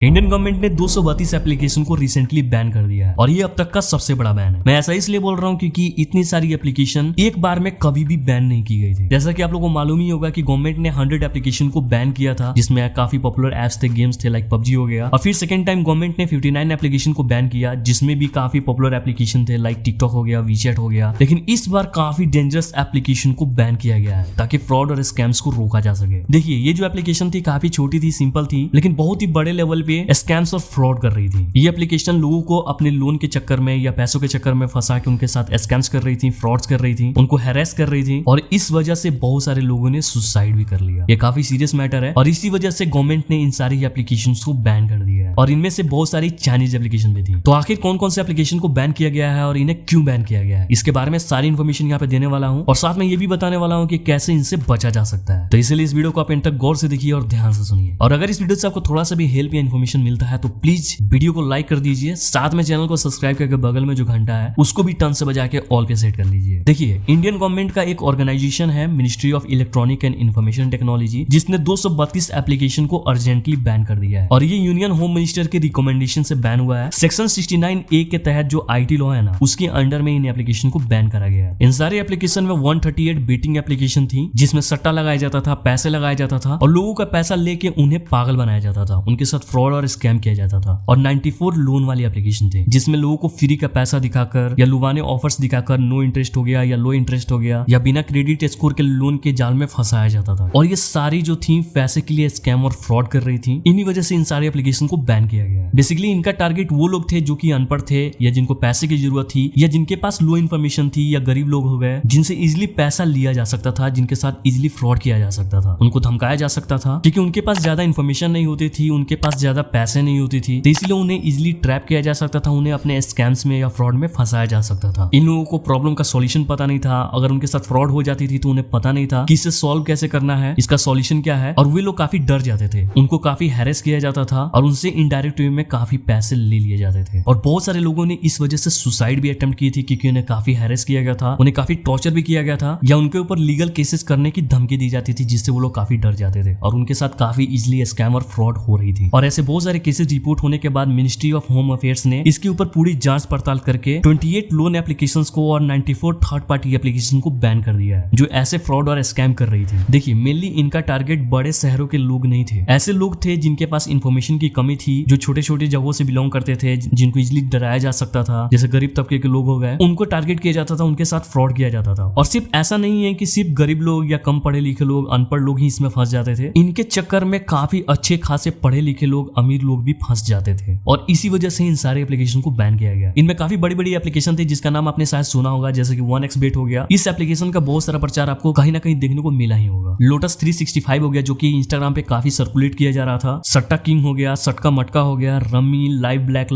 Indian government ने 232 application को recently ban कर दिया है और ये अब तक का सबसे बड़ा बैन है। मैं ऐसा इसलिए बोल रहा हूँ क्योंकि इतनी सारी एप्लीकेशन एक बार में कभी भी बैन नहीं की गई थी। जैसा कि आप लोगों को मालूम ही होगा कि गवर्नमेंट ने 100 एप्लीकेशन को बैन किया था, जिसमें काफी पॉपुलर एप्स थे, गेम्स थे, लाइक पबजी हो गया। और फिर सेकंड टाइम गवर्नमेंट ने 59 एप्लीकेशन को बैन किया, जिसमें भी काफी पॉपुलर एप्लीकेशन थे, लाइक टिकटॉक हो गया, वीचैट हो गया। लेकिन इस बार काफी डेंजरस एप्लीकेशन को बैन किया गया है ताकि फ्रॉड और स्कैम्स को रोका जा सके। देखिए, ये जो एप्लीकेशन थी काफी छोटी थी, सिंपल थी, लेकिन बहुत ही बड़े लेवल पे स्कैम्स और फ्रॉड कर रही थी। ये एप्लीकेशन लोगों को अपने लोन के चक्कर में या पैसों के चक्कर में फंसा के उनके साथ स्कैम्स कर रही थी, फ्रॉड्स कर रही थी, उनको हैरेस कर रही थी और इस वजह से बहुत सारे लोगों ने सुसाइड भी कर लिया। ये काफी सीरियस मैटर है और इसी वजह से गवर्नमेंट ने इन सारी एप्लीकेशन को बैन कर दिया है और इनमें से बहुत सारी चाइनीज एप्लीकेशन भी थी। तो आखिर कौन कौन से एप्लीकेशन को बैन किया गया है और इन्हें क्यों बैन किया गया है, इसके बारे में सारी इन्फॉर्मेशन यहाँ पे देने वाला हूँ और साथ में ये भी बताने वाला हूँ कि कैसे इनसे बचा जा सकता है। तो इसलिए इस वीडियो को आप एंड तक गौर से देखिए और ध्यान से सुनिए। और अगर इस वीडियो से आपको थोड़ा सा भी हेल्प या इन्फॉर्मेशन मिलता है तो प्लीज वीडियो को लाइक कर दीजिए, साथ में चैनल को सब्सक्राइब करके बगल में जो घंटा है उसको भी टर्न से बजा के ऑल पे सेट कर लीजिए। देखिए, इंडियन गवर्नमेंट का एक ऑर्गेनाइजेशन है ministry of electronic and information technology, जिसने 232 एप्लीकेशन को अर्जेंटली बैन कर दिया है और ये यूनियन होम मिनिस्टर के रिकमेंडेशन से बैन हुआ है। सेक्शन 69A के तहत जो IT लॉ है ना, उसके अंडर में इन एप्लीकेशन को बैन करा गया है। इन सारे एप्लीकेशन में 138 बेटिंग एप्लीकेशन थी, जिसमें सट्टा लगाया जाता था, पैसे लगाया जाता था और लोगों का पैसा लेके उन्हें पागल बनाया जाता था, उनके साथ फ्रॉड और स्कैम किया जाता था। और 94 लोन वाली एप्लीकेशन थे, जिसमें लोगों को फ्री का पैसा दिखाकर या लुभाने ऑफर्स दिखाकर नो इंटरेस्ट हो गया या लो इंटरेस्ट हो गया या बिना क्रेडिट स्कोर के लोन के जाल में फंसाया जाता था। और ये सारी जो थी पैसे के लिए स्कैम और फ्रॉड कर रही थी। इन्हीं वजह से इन सारे एप्लीकेशन को बैन किया गया। बेसिकली इनका टारगेट वो लोग थे जो कि अनपढ़ थे या जिनको पैसे की जरूरत थी या जिनके पास लो इन्फॉर्मेशन थी या गरीब लोग हो गए जिनसे इजिली पैसा लिया जा सकता था, जिनके साथ इजिली फ्रॉड किया जा सकता था। उनको धमकाया जा सकता था क्योंकि उनके पास ज्यादा इन्फॉर्मेशन नहीं होती थी, उनके पास ज्यादा पैसे नहीं होती थी, तो इसलिए उन्हें इजिली ट्रैप किया जा सकता था, उन्हें अपने स्कैम्स में या फ्रॉड में फंसाया जा सकता था। इन लोगों को प्रॉब्लम का सॉल्यूशन पता नहीं था। अगर उनके साथ फ्रॉड हो जाती थी तो उन्हें पता नहीं था कि इसे सॉल्व कैसे करना है, इसका सॉल्यूशन क्या है, और वे लोग काफी डर जाते थे, उनको काफी हैरेस किया जाता था और उनसे इनडायरेक्ट वे में काफी पैसे ले लिए जाते थे। और बहुत सारे लोगों ने इस वजह से सुसाइड भी अटेम्प्ट की थी क्योंकि उन्हें काफी हैरेस किया गया था, उन्हें काफी टॉर्चर भी किया गया था या उनके ऊपर लीगल केसेस करने की धमकी दी जाती थी, जिससे वो लोग काफी डर जाते थे और उनके साथ काफी इजिली स्कैम और फ्रॉड हो रही थी। और ऐसे बहुत सारे केसेस रिपोर्ट होने के बाद मिनिस्ट्री ऑफ होम अफेयर्स ने इसके ऊपर पूरी जांच पड़ताल करके 28 लोन एप्लीकेशंस को और 94 थर्ड पार्टी एप्लीकेशन को बैन कर दिया है जो ऐसे फ्रॉड और स्कैम कर रही थी। देखिए, मेनली इनका टारगेट बड़े शहरों के लोग नहीं थे, ऐसे लोग थे जिनके पास इन्फॉर्मेशन की कमी थी, जो छोटे छोटे जगहों से बिलोंग करते थे, जिनको इजिली डराया जा सकता था, जैसे गरीब तबके के लोग हो गए, उनको टारगेट किया जाता था, उनके साथ फ्रॉड किया जाता था। और सिर्फ ऐसा नहीं है कि सिर्फ गरीब लोग या कम पढ़े लिखे लोग, अनपढ़ लोग ही इसमें फंस जाते थे, इनके चक्कर में काफी अच्छे खासे पढ़े लिखे लोग, अमीर लोग भी फंस जाते थे और इसी वजह से इन सारे एप्लीकेशन को बैन किया गया। इनमें काफी बड़ी बड़ी एप्लीकेशन थी जिसका नाम आपने शायद सुना होगा, जैसे कि 1xBet हो गया। इस एप्लीकेशन का बहुत सारा प्रचार आपको कहीं ना कहीं देखने को मिला ही होगा। लोटस 365 हो गया जो कि इंस्टाग्राम पे काफी सर्कुलेट किया जा रहा था। सट्टा किंग हो गया, सटका मटका हो गया, रमी, लाइव ब्लैक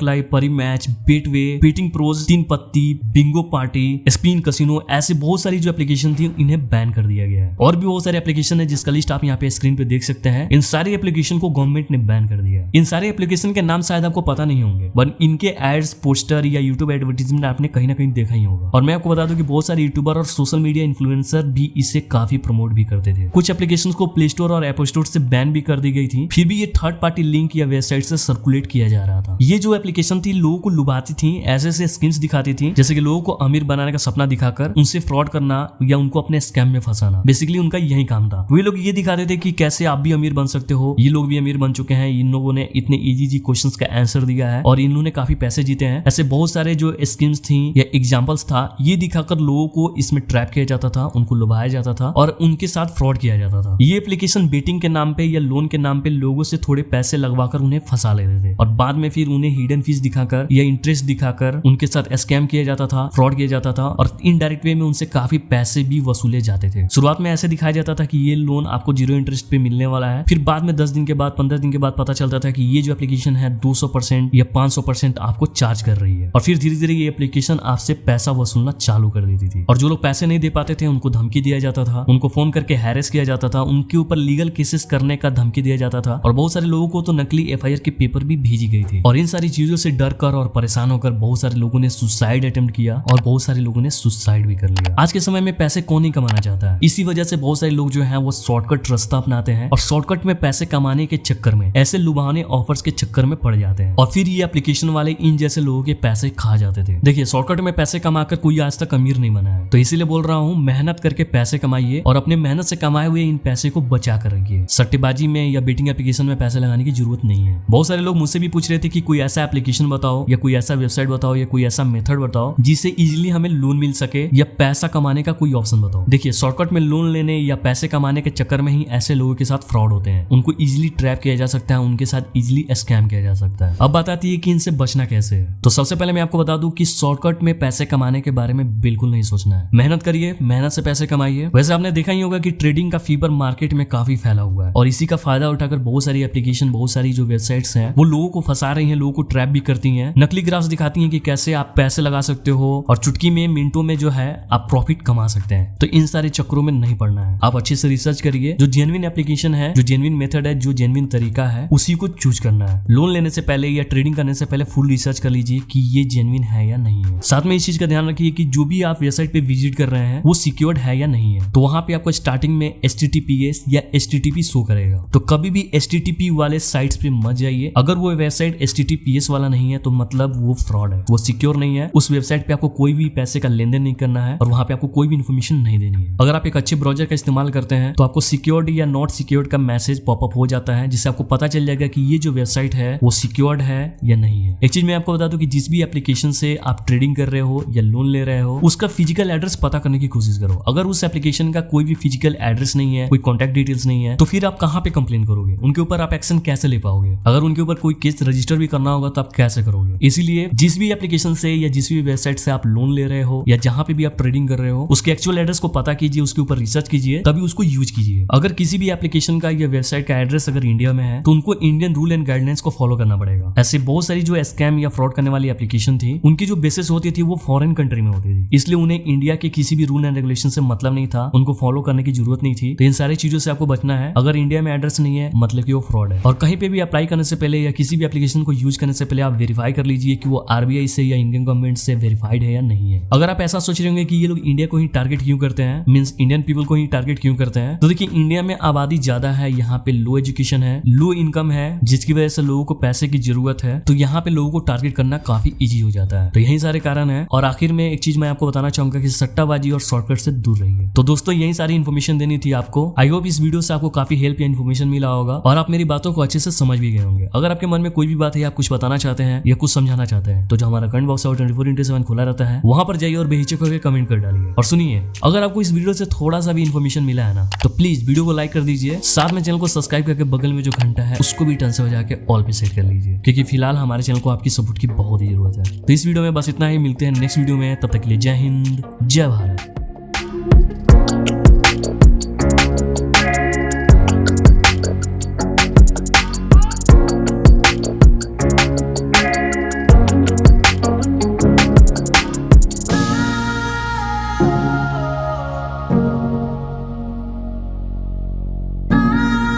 लाइव, परी मैच, बेटवे, बेटिंग प्रोज, तीन पत्ती, बिंगो पार्टी, स्पिन कसिनो, ऐसे बहुत सारी जो एप्लीकेशन थी इन्हें बैन कर दिया गया है। और भी बहुत सारे एप्लीकेशन है जिसका लिस्ट आप यहाँ पे स्क्रीन पे देख सकते हैं। इन सारी एप्लीकेशन को गवर्नमेंट ने बैन कर दिया है। इन सारे एप्लीकेशन के नाम शायद आपको पता नहीं होंगे, बट इनके एड्स, पोस्टर या यूट्यूब एडवर्टीजमेंट आपने कहीं ना कहीं देखा ही होगा। और मैं आपको बता दूं कि बहुत सारे यूट्यूबर और सोशल मीडिया इन्फ्लुएंसर भी इसे काफी प्रमोट भी करते थे। कुछ एप्लीकेशंस को प्ले स्टोर और एप स्टोर से बैन भी कर दी गई थी, फिर भी ये थर्ड पार्टी लिंक या वेबसाइट से सर्कुलेट किया जा रहा था। ये जो एप्लीकेशन थी लोगों को लुभाती थी, ऐसे स्कीम्स दिखाती थी, जैसे कि लोगों को अमीर बनाने का सपना दिखाकर उनसे फ्रॉड करना या उनको अपने स्कैम में फंसाना। बेसिकली उनका यही काम था। वे लोग ये दिखाते थे कि कैसे आप भी अमीर बन सकते हो, ये लोग भी अमीर बन चुके हैं, इन लोगों ने इतने इजी क्वेश्चंस का आंसर दिया है और इन्होंने काफी पैसे जीते हैं। ऐसे बहुत सारे जो स्कीम्स थी या एग्जांपल्स था, ये दिखाकर लोगों को इसमें ट्रैप किया जाता था, उनको लुभाया जाता था और उनके साथ फ्रॉड किया जाता था। ये एप्लीकेशन बेटिंग के नाम पे या लोन के नाम पे लोगों से थोड़े पैसे लगवाकर उन्हें फंसा लेते थे और बाद में फिर उन्हें हिडन फीस दिखाकर या इंटरेस्ट दिखाकर उनके साथ स्कैम किया जाता था, फ्रॉड किया जाता था और इनडायरेक्ट वे में उनसे काफी पैसे भी वसूले जाते थे। शुरुआत में ऐसे दिखाया जाता था कि ये लोन आपको 0 इंटरेस्ट पे मिलने वाला है, फिर बाद में 10 दिन के बाद, 15 दिन के बाद पता चलता था कि ये जो एप्लीकेशन है 200% या 500% आपको चार्ज कर रही है और फिर धीरे धीरे ये एप्लीकेशन आपसे पैसा वसूलना चालू कर देती थी। और जो लोग पैसे नहीं दे पाते थे उनको धमकी दिया जाता था, उनको फोन करके हैरेस किया जाता था, उनके ऊपर लीगल केसेस करने का धमकी दिया जाता था और बहुत सारे लोगों को तो नकली FIR के पेपर भी भेजी गई थी। और इन सारी चीजों से डर कर और परेशान होकर बहुत सारे लोगों ने सुसाइड अटेम्प्ट किया और बहुत सारे लोगों ने सुसाइड भी कर लिया। आज के समय में पैसे कौन नहीं कमाना चाहता है, इसी वजह से बहुत सारे लोग जो है वो शॉर्टकट रास्ता अपनाते हैं और शॉर्टकट में पैसे कमाने के चक्कर में ऐसे लुभावने ऑफर्स के चक्कर में पड़ जाते हैं और फिर ये एप्लीकेशन वाले इन जैसे लोगों के पैसे खा जाते थे। देखिए, शॉर्टकट में पैसे कमाकर कोई आज तक अमीर नहीं बना है, तो इसीलिए बोल रहा हूँ मेहनत करके पैसे कमाइए और अपने मेहनत से कमाए हुए इन पैसे को बचा कर रखिए। सट्टेबाजी में या बेटिंग एप्लीकेशन में पैसे लगाने की जरूरत नहीं है। बहुत सारे लोग मुझसे भी पूछ रहे थे कि कोई ऐसा एप्लीकेशन बताओ या कोई ऐसा वेबसाइट बताओ या कोई ऐसा मेथड बताओ जिससे इजीली हमें लोन मिल सके या पैसा कमाने का कोई ऑप्शन बताओ। देखिए, शॉर्टकट में लोन लेने या पैसे कमाने के चक्कर में ही ऐसे लोगों के साथ फ्रॉड होते हैं। उनको इजीली ट्रैप किया जा सकता है, उनके साथ इजीली स्कैम किया जा सकता है। अब बात आती है कि इनसे बचना कैसे है। तो सबसे पहले मैं आपको बता दूं कि शॉर्टकट में पैसे कमाने के बारे में बिल्कुल नहीं सोचना है। मेहनत करिए, मेहनत से पैसे कमाइए। वैसे आपने देखा ही होगा कि ट्रेडिंग का फीवर मार्केट में काफी फैला हुआ है और इसी का फायदा उठाकर बहुत सारी एप्लीकेशन, बहुत सारी जो वेबसाइट्स हैं वो लोगों को फंसा रही हैं, लोगों को ट्रैप भी करती हैं। नकली ग्राफ्स दिखाती हैं कि कैसे आप पैसे लगा सकते हो और चुटकी में, मिनटों में जो है आप प्रॉफिट कमा सकते हैं। तो इन सारे चक्करों में नहीं पड़ना है। आप अच्छे से रिसर्च करिए, जो जेन्युइन एप्लीकेशन है, जो जेन्युइन मेथड है, जो जेन्युइन तरीका है, उसी को चूज करना है। लोन लेने से पहले या ट्रेडिंग करने से पहले फुल रिसर्च कर लीजिए कि ये जेन्युइन है या नहीं है। साथ में इस चीज का ध्यान रखिए कि जो भी आप वेबसाइट पे विजिट कर रहे हैं वो सिक्योर्ड है या नहीं है। तो वहां पे आपको स्टार्टिंग में HTTPS या HTTP शो करेगा, तो कभी भी HTTP वाले साइट्स पे मत जाइए। अगर वो वेबसाइट HTTPS वाला नहीं है तो मतलब वो फ्रॉड है, वो सिक्योर नहीं है। उस वेबसाइट पे आपको कोई भी पैसे का लेन देन नहीं करना है और वहां पे आपको कोई भी इन्फॉर्मेशन नहीं देनी है। अगर आप एक अच्छे ब्राउजर का इस्तेमाल करते हैं तो आपको सिक्योर्ड या नॉट सिक्योर्ड का मैसेज पॉपअप हो जाता है, जिससे आपको पता चल जाएगा कि ये जो वेबसाइट है वो सिक्योर्ड है या नहीं है। एक चीज मैं आपको बता दूं कि जिस भी एप्लीकेशन से आप ट्रेडिंग कर रहे हो या लोन ले रहे हो उसका फिजिकल एड्रेस पता करने की कोशिश करो। अगर उस एप्लीकेशन का कोई भी फिजिकल एड्रेस नहीं है, कोई कॉन्टैक्ट डिटेल्स नहीं है, तो फिर आप कहां पे कंप्लेन करोगे, उनके ऊपर आप एक्शन कैसे ले पाओगे। अगर उनके ऊपर कोई केस रजिस्टर भी करना होगा तो आप कैसे करोगे। इसीलिए जिस भी एप्लीकेशन से या जिस भी वेबसाइट से आप लोन ले रहे हो या जहां पे भी आप ट्रेडिंग कर रहे हो उसके एक्चुअल एड्रेस को पता कीजिए, उसके ऊपर रिसर्च कीजिए, तभी उसको यूज कीजिए। अगर किसी भी एप्लीकेशन का या वेबसाइट का एड्रेस अगर इंडिया में है तो उनको इंडियन रूल एंड गाइडलाइंस को फॉलो करना पड़ेगा। ऐसे बहुत सारी जो स्कैम या फ्रॉड करने वाली एप्लीकेशन थी उनकी जो बेसिस होती थी वो फॉरेन कंट्री में होती थी, इसलिए उन्हें इंडिया के किसी भी रूल एंड रेगुलेशन से मतलब नहीं था, उनको फॉलो करने की जरूरत नहीं थी। तो इन सारी चीजों से आपको बचना है। अगर इंडिया में एड्रेस नहीं है मतलब कि वो फ्रॉड है। और कहीं पे भी अप्लाई करने से पहले या किसी भी एप्लीकेशन को यूज करने से पहले आप वेरीफाई कर लीजिए कि वो RBI से या इंडियन गवर्नमेंट से वेरीफाइड है या नहीं है। अगर आप ऐसा सोच रहे होंगे कि ये लोग इंडिया को ही टारगेट क्यों करते हैं, मींस इंडियन पीपल को ही टारगेट क्यों करते हैं, तो देखिए इंडिया में आबादी ज्यादा है, यहाँ पे लो एजुकेशन है, लो इनकम है, जिसकी वजह से लोगों को पैसे की जरूरत है, तो यहाँ पे लोगों को टारगेट करना काफी इजी हो जाता है। तो यही सारे कारण है। और आखिर में एक चीज मैं आपको बताना चाहूंगा कि सट्टाबाजी और शॉर्टकट से दूर रहिए। तो दोस्तों यही सारी इन्फॉर्मेशन देनी थी आपको। आई होप इस वीडियो से आपको काफी हेल्प या इन्फॉर्मेशन मिला होगा और आप मेरी बातों को अच्छे से समझ भी गए होंगे। अगर आपके मन में कोई भी बात है, आप कुछ बताना चाहते हैं या कुछ समझाना चाहते हैं, तो जो हमारा कमेंट बॉक्स है 24/7 खुला रहता है, वहां पर जाइए और बेहिचक होकर कमेंट कर डालिए। और सुनिए, अगर आपको इस वीडियो से थोड़ा सा भी इन्फॉर्मेशन मिला है ना, तो प्लीज वीडियो को लाइक कर दीजिए, साथ में चैनल को सब्सक्राइब करके बगल में जो घंटा है उसको भी टर्न से बजा के ऑल पे सेट कर लीजिए, क्योंकि फिलहाल हमारे चैनल को आपकी सपोर्ट की बहुत ही जरूरत है। तो इस वीडियो में बस इतना ही, मिलते हैं नेक्स्ट वीडियो में, तब तक के लिए जय हिंद, जय भारत।